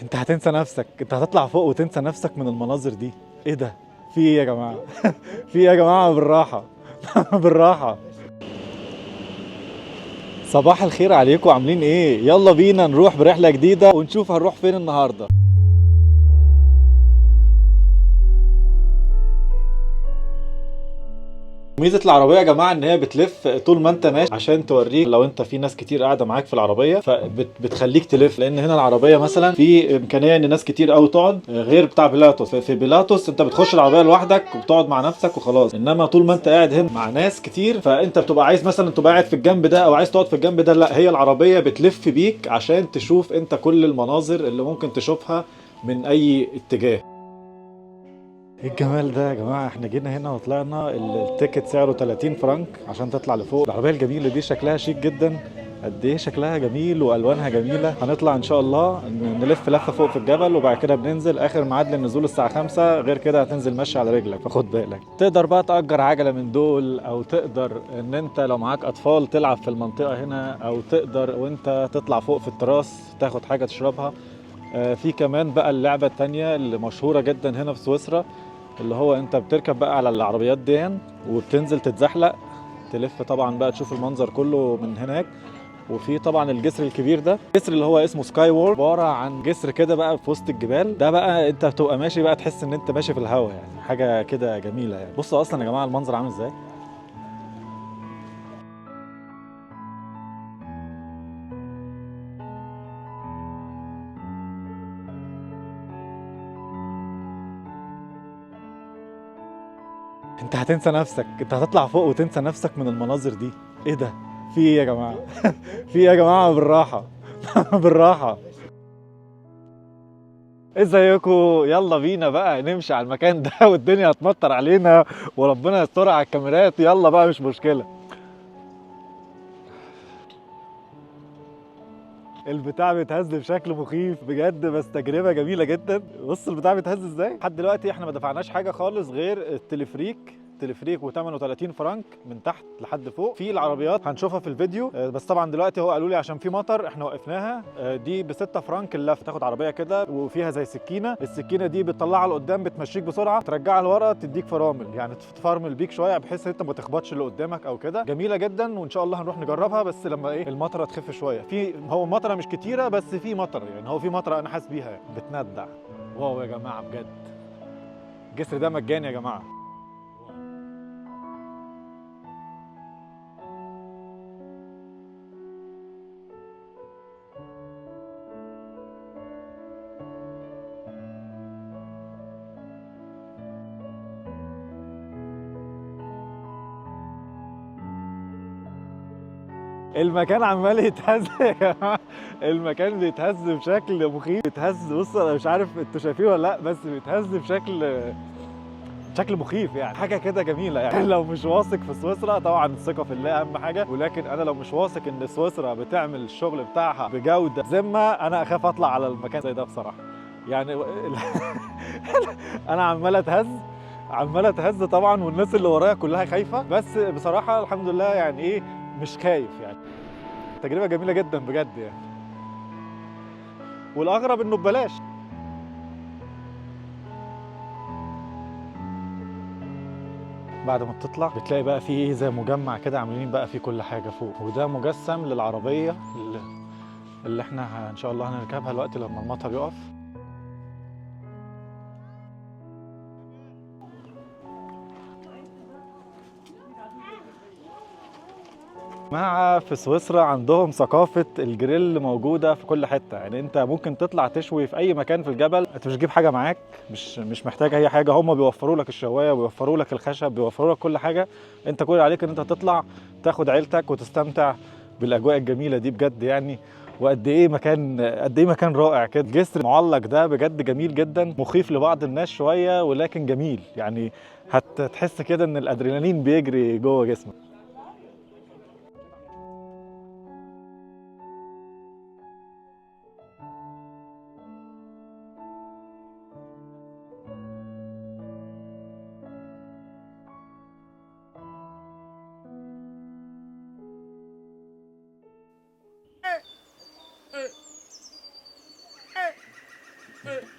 انت هتنسى نفسك، انت هتطلع فوق وتنسى نفسك من المناظر دي. ايه ده؟ في ايه يا جماعه؟ في ايه يا جماعه؟ بالراحه. بالراحه. صباح الخير عليكم، عاملين ايه؟ يلا بينا نروح برحله جديده ونشوف هنروح فين النهارده. ميزة العربية يا جماعة ان هي بتلف طول ما انت ماشي، عشان توريك لو انت في ناس كتير قاعدة معاك في العربية فبتخليك تلف، لان هنا العربية مثلا في امكانية ان ناس كتير قوي تقعد، غير بتاع بيلاتوس. في بيلاتوس انت بتخش العربية لوحدك وبتقعد مع نفسك وخلاص، انما طول ما انت قاعد هنا مع ناس كتير فانت بتبقى عايز مثلا تبقى قاعد في الجنب ده او عايز تقعد في الجنب ده، لا هي العربية بتلف بيك عشان تشوف انت كل المناظر اللي ممكن تشوفها من اي اتجاه. ايه الجمال ده يا جماعه؟ احنا جينا هنا وطلعنا التيكت سعره 30 فرنك عشان تطلع لفوق. العربيه الجميله دي شكلها شيك جدا، قد ايه شكلها جميل والوانها جميله. هنطلع ان شاء الله نلف لفه فوق في الجبل، وبعد كده بننزل. اخر ميعاد للنزول الساعه 5، غير كده هتنزل ماشي على رجلك، فخد بالك. تقدر بقى تأجر عجله من دول، او تقدر ان انت لو معاك اطفال تلعب في المنطقه هنا، او تقدر وانت تطلع فوق في التراس تاخد حاجه تشربها. في كمان بقى اللعبه التانيه اللي مشهوره جدا هنا في سويسرا، اللي هو انت بتركب بقى على العربيات دي وبتنزل تتزحلق تلف، طبعا بقى تشوف المنظر كله من هناك. وفي طبعا الجسر الكبير ده، الجسر اللي هو اسمه سكاي وور، عباره عن جسر كده بقى في وسط الجبال. ده بقى انت بتبقى ماشي بقى تحس ان انت ماشي في الهواء، يعني حاجه كده جميله. يعني بصوا اصلا يا جماعه المنظر عامل ازاي. انت هتنسى نفسك، انت هتطلع فوق وتنسى نفسك من المناظر دي. ايه ده؟ في ايه يا جماعه؟ في ايه يا جماعه؟ بالراحه. بالراحه. ازيكم؟ يلا بينا بقى نمشي على المكان ده. والدنيا هتمطر علينا وربنا يستر على الكاميرات. يلا بقى مش مشكلة. البتاع بيتهز بشكل مخيف بجد، بس تجربة جميلة جدا. بص البتاع بيتهز ازاي. لحد دلوقتي احنا ما دفعناش حاجة خالص غير التلفريك وثمنه 30 فرنك من تحت لحد فوق. في العربيات هنشوفها في الفيديو، بس طبعا دلوقتي هو قالوا لي عشان في مطر احنا وقفناها. دي ب 6 فرنك اللف. تاخد عربية كده وفيها زي سكينة، السكينة دي بتطلعها لقدام بتمشيك بسرعة، ترجعها لورا تديك فرامل، يعني تفرمل بيك شوية بحيث ان انت ما تخبطش اللي قدامك او كده. جميلة جدا وان شاء الله هنروح نجربها، بس لما ايه المطرة تخف شوية. هو مطرة مش كتيرة بس في مطر، يعني هو في مطرة انا حاسس بيها يعني. بتندع. واو يا جماعة بجد، الجسر ده مجاني يا جماعة. المكان عمال يتهز يا جماعه، المكان بيتهز بشكل مخيف. بيتهز، بص انا مش عارف انتوا شايفين ولا لا، بس بيتهز بشكل مخيف. يعني حاجه كده جميله. يعني لو مش واثق في سويسرا، طبعا الثقه في الله اهم حاجه، ولكن انا لو مش واثق ان سويسرا بتعمل الشغل بتاعها بجوده ذمه، انا اخاف اطلع على المكان زي ده بصراحه. يعني انا عمال اتهز طبعا، والناس اللي ورايا كلها خايفه، بس بصراحه الحمد لله يعني ايه، مش خايف يعني. تجربة جميلة جدا بجد يعني، والأغرب إنه ببلاش. بعد ما بتطلع بتلاقي بقى فيه زي مجمع كده عاملين بقى فيه كل حاجة فوق، وده مجسم للعربية اللي احنا إن شاء الله هنركبها الوقت لما المطر يقف. جماعة في سويسرا عندهم ثقافة الجريل موجودة في كل حتة. يعني انت ممكن تطلع تشوي في اي مكان في الجبل، انت مش تجيب حاجة معاك، مش محتاج اي حاجة. هم بيوفروا لك الشواية، بيوفروا لك الخشب، بيوفروا لك كل حاجة. انت كل اللي عليك ان انت تطلع تاخد عيلتك وتستمتع بالاجواء الجميلة دي بجد يعني. قد ايه مكان رائع كده. الجسر المعلق ده بجد جميل جدا، مخيف لبعض الناس شوية ولكن جميل يعني. هتحس كده ان الادرينالين بيجري جوه جسمك. الخير.